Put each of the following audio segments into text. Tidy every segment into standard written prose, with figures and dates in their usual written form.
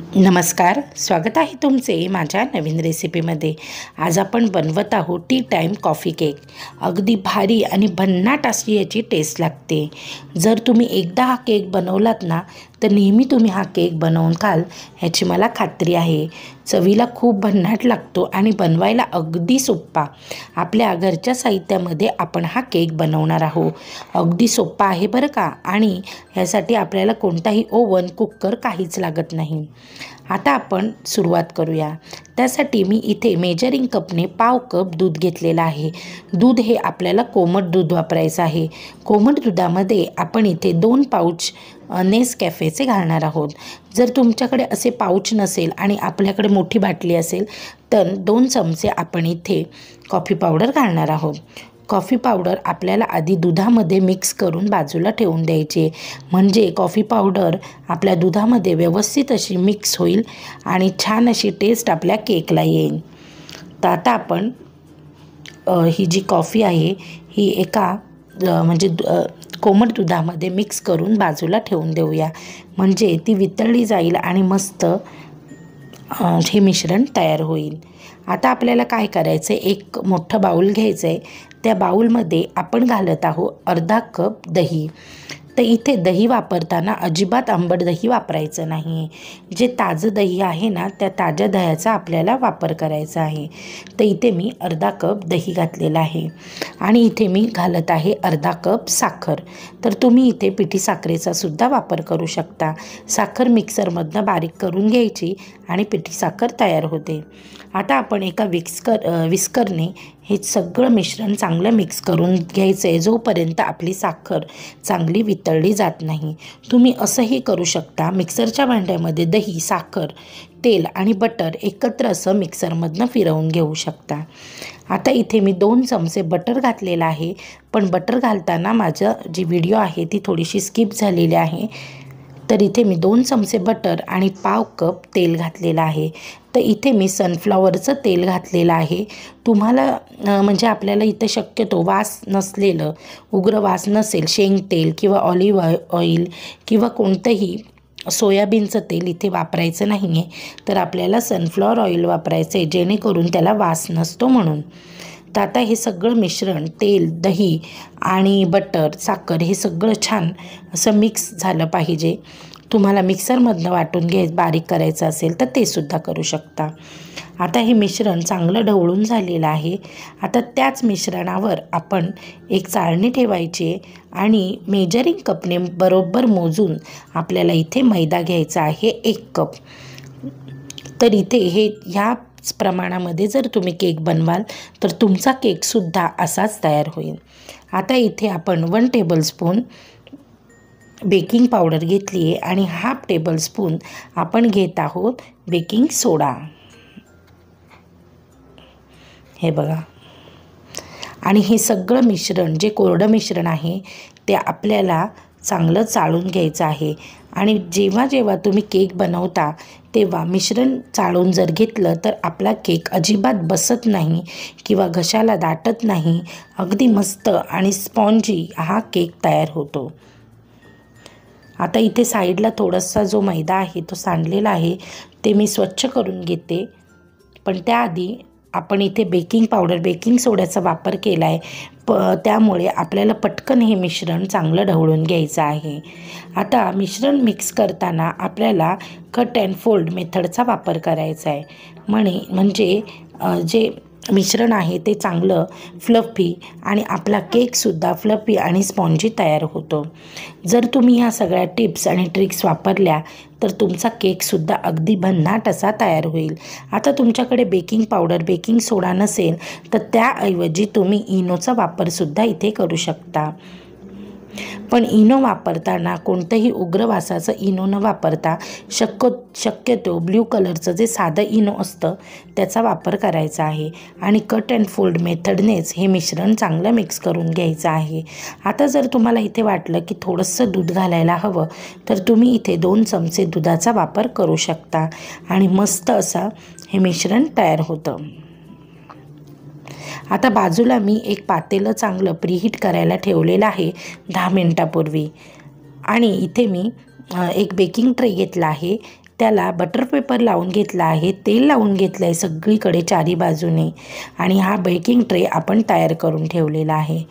नमस्कार, स्वागत आहे तुमचे माझ्या नवीन रेसिपीमध्ये। आज आपण बनवत आहोत टी टाईम कॉफी केक। अगदी भारी आणि भन्नाट अशी याची टेस्ट लागते। जर तुम्ही एकदा हा केक बनवलात ना तर नेहमी तुम्ही हा केक बनवून खाल ह्याची मला खात्री आहे। चवीला खूप भन्नाट लागतो आणि बनवायला अगदी सोपा। आपल्या घरच्या साहित्यामध्ये आपण हा केक बनवणार आहोत। अगदी सोपा आहे बरं का, आणि ह्यासाठी आपल्याला कोणताही ओव्हन, कुकर काहीच लागत नाही। आता आपण सुरुवात करूया। त्यासाठी मी इथे मेजरिंग कपने पाव कप दूध घेतलेला आहे। दूध हे आपल्याला कोमट दूध वापरायचं आहे। कोमट दुधामध्ये आपण इथे 2 पाउच नेसकॅफेचे घालणार आहोत। जर तुमच्याकडे असे पाउच नसेल आणि आपल्याकडे मोठी बाटली असेल तर 2 चमचे आपण इथे कॉफी पावडर घालणार आहोत। कॉफी पावडर आपल्याला आधी दुधामध्ये मिक्स करून बाजूला ठेवून द्यायचे, म्हणजे कॉफी पावडर आपल्या दुधामध्ये व्यवस्थित अशी मिक्स होईल आणि छान अशी टेस्ट आपल्या केकला येईल। तर आता आपण ही जी कॉफी आहे ही एका कोमट दुधामध्ये मिक्स करून बाजूला ठेवून देऊया, म्हणजे ती वितळली जाईल आणि मस्त हे मिश्रण तयार होईल। आता आपल्याला काय करायचं आहे, एक मोठं बाउल घ्यायचं आहे। त्या बाउलमध्ये आपण घालत आहोत अर्धा कप दही। तर इथे दही वापरताना अजिबात आंबट दही वापरायचं नाही। जे ताजं दही आहे ना त्या ताज्या दह्याचा आपल्याला वापर करायचा आहे। तर इथे मी अर्धा कप दही घातलेला आहे आणि इथे मी घालत आहे अर्धा कप साखर। तर तुम्ही इथे पिठी साखरेचा सुद्धा वापर करू शकता। साखर मिक्सरमधनं बारीक करून घ्यायची आणि पिठी साखर तयार होते। आता आपण एका विस्करने हे सगळं मिश्रण चांगलं मिक्स करून घ्यायचं आहे, जोपर्यंत आपली साखर चांगली वितळली जात नाही। तुम्ही असंही करू शकता, मिक्सरच्या भांड्यामध्ये दही, साखर, तेल आणि बटर एकत्र असं मिक्सरमधनं फिरवून घेऊ शकता। आता इथे मी 2 चमचे बटर घातलेला आहे, पण बटर घालताना माझं जी व्हिडिओ आहे ती थोडीशी स्किप झालेली आहे। तर इथे मी 2 चमचे बटर आणि पाव कप तेल घातलेलं आहे। तर इथे मी सनफ्लॉवरचं तेल घातलेलं आहे। तुम्हाला म्हणजे आपल्याला इथे शक्यतो वास नसलेलं, उग्र वास नसेल, शेंगतेल किंवा ऑलिव्ह ऑइल किंवा कोणतंही सोयाबीनचं तेल इथे वापरायचं नाही आहे, तर आपल्याला सनफ्लॉवर ऑइल वापरायचं आहे, जेणेकरून त्याला वास नसतो म्हणून। तर आता हे सगळं मिश्रण, तेल, दही आणि बटर, साखर हे सगळं छान असं मिक्स झालं पाहिजे। तुम्हाला मिक्सरमधनं बारीक करायचं असेल तर ते सुद्धा करू शकता। आता हे मिश्रण चांगलं ढवळून झालेलं आहे। आता त्याच मिश्रणावर आपण एक चाळणी ठेवायची आणि मेजरिंग कपने बरोबर मोजून आपल्याला इथे मैदा घ्यायचा आहे 1 कप। तर इथे ह्याच प्रमाणामध्ये जर तुम्ही केक बनवाल तर तुमचा केकसुद्धा असाच तयार होईल। आता इथे आपण 1 टेबलस्पून बेकिंग पावडर घेतली आहे आणि 1/2 टेबलस्पून आपण घेत आहोत बेकिंग सोडा। हे बघा, आणि हे सगळं मिश्रण, जे कोरडं मिश्रण आहे ते आपल्याला चांगलं चाळून घ्यायचं आहे। आणि जेव्हा जेव्हा तुम्ही केक बनवता तेव्हा मिश्रण चाळून जर घेतलं तर आपला केक अजिबात बसत नाही किंवा घशाला दाटत नाही। अगदी मस्त आणि स्पॉन्जी हा केक तयार होतो। आता इथे साईडला थोडासा जो मैदा आहे तो सांडलेला आहे, ते मी स्वच्छ करून घेते। पण त्याआधी आपण इथे बेकिंग पावडर, बेकिंग सोड्याचा वापर केला आहे, त्यामुळे आपल्याला पटकन हे मिश्रण चांगलं ढवळून घ्यायचं आहे। आता मिश्रण मिक्स करताना आपल्याला कट अँड फोल्ड मेथडचा वापर करायचा आहे, म्हणजे जे मिश्रण आहे ते चांगलं फ्लफी आणि आपला केकसुद्धा फ्लफी आणि स्पॉन्जी तयार होतो। जर तुम्ही ह्या सगळ्या टिप्स आणि ट्रिक्स वापरल्या तर तुमचा केकसुद्धा अगदी भन्नाट असा तयार होईल। आता तुमच्याकडे बेकिंग पावडर, बेकिंग सोडा नसेल तर त्याऐवजी तुम्ही इनोचा वापरसुद्धा इथे करू शकता। पण इनो वापरताना कोणतंही उग्र वासाचं इनो न वापरता शक्यतो ब्ल्यू कलरचं जे साधं इनो असतं त्याचा वापर करायचा आहे। आणि कट अँड फोल्ड मेथडनेच हे मिश्रण चांगलं मिक्स करून घ्यायचं आहे। आता जर तुम्हाला इथे वाटलं की थोडंसं दूध घालायला हवं तर तुम्ही इथे 2 चमचे दुधाचा वापर करू शकता आणि मस्त असं हे मिश्रण तयार होतं। आता बाजूला मी एक पातेलं चांगलं प्रीहीट करायला ठेवलेलं आहे 10 मिनिटापूर्वी, आणि इथे मी एक बेकिंग ट्रे घेतला आहे। त्याला बटर पेपर लावून घेतला आहे, तेल लावून घेतलं आहे सगळीकडे चारी बाजूने आणि हा बेकिंग ट्रे आपण तयार करून ठेवलेला आहे।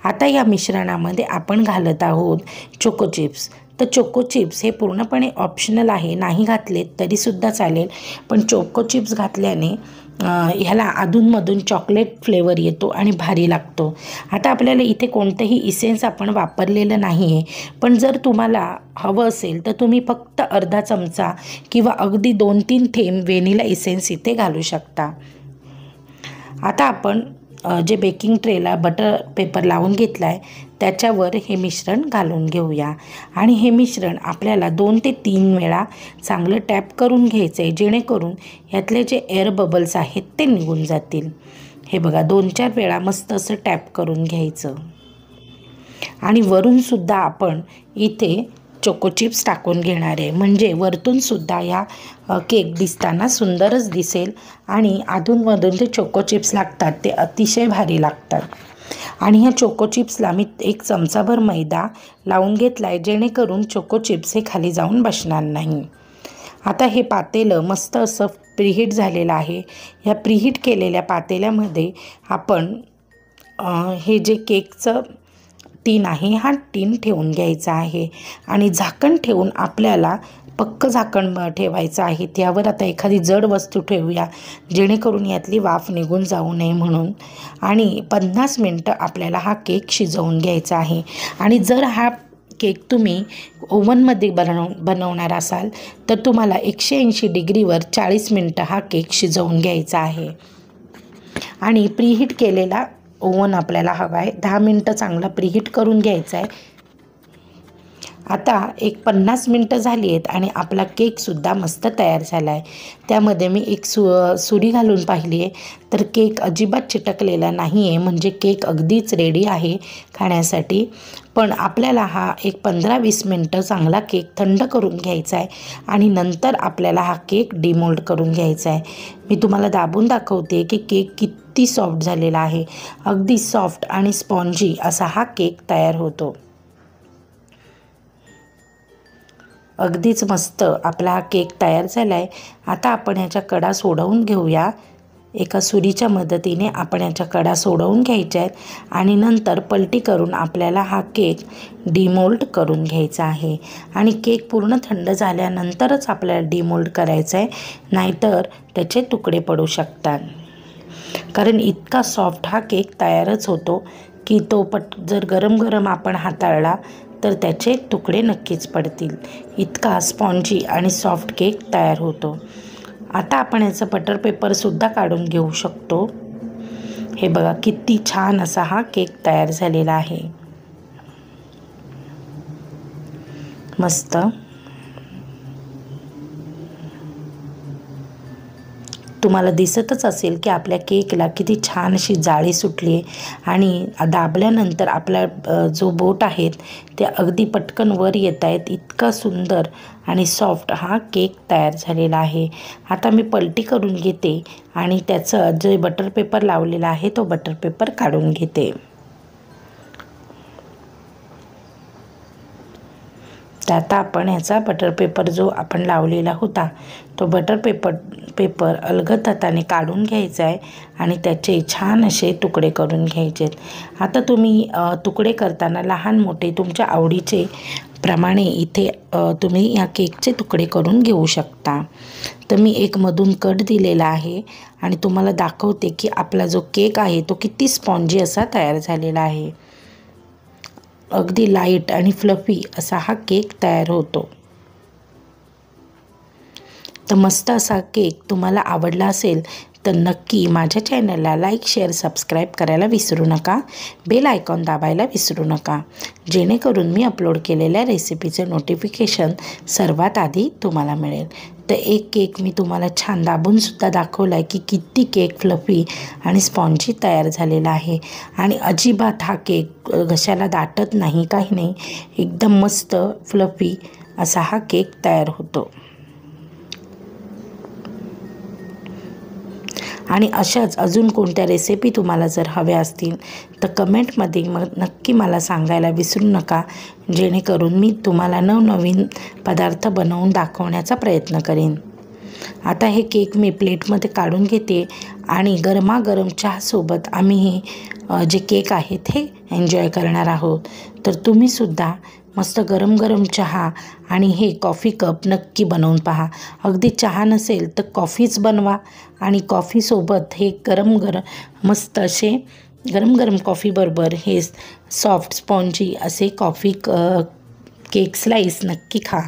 आता या मिश्रणामध्ये आपण घालत आहोत चोको चिप्स। तर चोको चिप्स हे पूर्णपणे ऑप्शनल आहे, नाही घातलेत तरीसुद्धा चालेल, पण चोको चिप्स घातल्याने ह्याला अधूनमधून चॉकलेट फ्लेवर येतो आणि भारी लागतो। आता आपल्याला इथे कोणतंही इसेन्स आपण वापरलेलं नाही आहे, पण जर तुम्हाला हवं असेल तर तुम्ही फक्त अर्धा चमचा किंवा अगदी 2-3 थेंब व्हॅनिला इसेन्स इथे घालू शकता। आता आपण जे बेकिंग ट्रेला बटर पेपर लावून घेतला आहे त्याच्यावर हे मिश्रण घालून घेऊया आणि हे मिश्रण आपल्याला 2 ते 3 वेळा चांगलं टॅप करून घ्यायचं आहे, जेणेकरून यातले जे एअर बबल्स आहेत ते निघून जातील। हे बघा 2-4 वेळा मस्त असं टॅप करून घ्यायचं आणि वरूनसुद्धा आपण इथे चोको चिप्स टाकून घेणार आहे, म्हणजे वरतूनसुद्धा या केक दिसताना सुंदरच दिसेल आणि अधूनमधून जे चोको चिप्स लागतात ते अतिशय भारी लागतात। आणि ह्या चोको चिप्सला मी 1 चमचाभर मैदा लावून घेतला आहे, जेणेकरून चोको चिप्स हे खाली जाऊन बसणार नाही। आता हे पातेलं मस्त असं प्रीहीट झालेलं आहे। ह्या प्रीहीट केलेल्या पातेल्यामध्ये आपण हे जे केकचं टीन आहे हा टीन ठेवून घ्यायचा आहे आणि झाकण ठेवून आपल्याला पक्क झाकण ठेवायचं आहे। त्यावर आता एखादी जड वस्तू ठेवूया, जेणेकरून यातली वाफ निघून जाऊ नये म्हणून, आणि 50 मिनटं आपल्याला हा केक शिजवून घ्यायचा आहे। आणि जर हा केक तुम्ही ओव्हनमध्ये बनवणार असाल तर तुम्हाला 180 डिग्रीवर 40 मिनटं हा केक शिजवून घ्यायचा आहे। आणि प्रीहीट केलेला ओव्हन आपल्याला हवा आहे, 10 मिनटं चांगला प्रीहीट करून घ्यायचा आहे। आता एक 50 मिनटं झाली आहेत आणि आपला केकसुद्धा मस्त तयार झाला आहे। त्यामध्ये मी एक सुरी घालून पाहिली आहे तर केक अजिबात चिटकलेला नाही आहे, म्हणजे केक अगदीच रेडी आहे खाण्यासाठी। पण आपल्याला हा एक 15-20 मिनटं चांगला केक थंड करून घ्यायचा आहे आणि नंतर आपल्याला हा केक डिमोल्ड करून घ्यायचा आहे। मी तुम्हाला दाबून दाखवते की केक किती सॉफ्ट झालेला आहे, अगदी सॉफ्ट आणि स्पॉन्जी असा हा केक तयार होतो। अगदीच मस्त आपला हा केक तयार झाला आहे। आता आपण ह्याच्या कडा सोडवून घेऊया। एका सुरीच्या मदतीने आपण ह्याच्या कडा सोडवून घ्यायच्या आहेत आणि नंतर पलटी करून आपल्याला हा केक डिमोल्ड करून घ्यायचा आहे। आणि केक पूर्ण थंड झाल्यानंतरच आपल्याला डिमोल्ड करायचं आहे, नाहीतर त्याचे तुकडे पडू शकतात, कारण इतका सॉफ्ट हा केक तयारच होतो की तो जर गरम गरम आपण हाताळला तर त्याचे तुकडे नक्कीच पडतील। इतका स्पॉन्जी आणि सॉफ्ट केक तयार होतो। आता आपण याचं बटर पेपरसुद्धा काढून घेऊ शकतो। हे बघा किती छान असा हा केक तयार झालेला आहे, मस्त। तुम्हाला दिसतच असेल की आपल्या केकला किती छान अशी जाळी सुटली आहे आणि दाबल्यानंतर आपला जो बोट आहेत ते अगदी पटकन वर येत आहेत। इतका सुंदर आणि सॉफ्ट हा केक तयार झालेला आहे। आता मी पलटी करून घेते आणि त्याचं जे बटर पेपर लावलेला आहे तो बटर पेपर काढून घेते। तर आता आपण ह्याचा बटर पेपर जो आपण लावलेला होता तो बटर पेपर अलगद हाताने काढून घ्यायचा आहे आणि त्याचे छान असे तुकडे करून घ्यायचे आहेत। आता तुम्ही तुकडे करताना लहान मोठे तुमच्या आवडीचे प्रमाणे इथे तुम्ही या केकचे तुकडे करून घेऊ शकता। तर मी एक मधून कट दिलेला आहे आणि तुम्हाला दाखवते की आपला जो केक आहे तो किती स्पॉन्जी असा तयार झालेला आहे। अगदी लाईट आणि फ्लफी असा हा केक तयार होतो। तर मस्त असा केक तुम्हाला आवडला असेल तर नक्की माझ्या चॅनलला लाईक, शेअर, सबस्क्राईब करायला विसरू नका। बेल आयकॉन दाबायला विसरू नका, जेणेकरून मी अपलोड केलेल्या रेसिपीचे नोटिफिकेशन सर्वात आधी तुम्हाला मिळेल। तर एक केक मी तुम्हाला छान दाबूनसुद्धा दाखवला आहे की किती केक फ्लफी आणि स्पॉन्जी तयार झालेला आहे आणि अजिबात हा केक घशाला दाटत नाही, काही नाही, एकदम मस्त फ्लफी असा हा केक तयार होतो। आणि अशाच अजून कोणत्या रेसिपी तुम्हाला जर हव्या असतील तर कमेंटमध्ये मग नक्की मला सांगायला विसरू नका, जेणेकरून मी तुम्हाला नवनवीन पदार्थ बनवून दाखवण्याचा प्रयत्न करेन। आता हे केक मी प्लेटमध्ये काढून घेते आणि गरमागरम चहासोबत आम्ही हे जे केक आहेत हे एन्जॉय करणार आहोत। तर तुम्हीसुद्धा मस्त गरम गरम चहा आणि हे कॉफी कप नक्की बनवून पहा। अगदी चहा नसेल तर कॉफीच बनवा आणि कॉफीसोबत हे गरम गरम मस्त असे गरम गरम कॉफीबरोबर हे सॉफ्ट स्पॉन्जी असे कॉफी केक स्लाईस नक्की खा।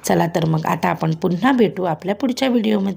चला तर मग आता आपण पुन्हा भेटू आपल्या पुढच्या व्हिडिओमध्ये।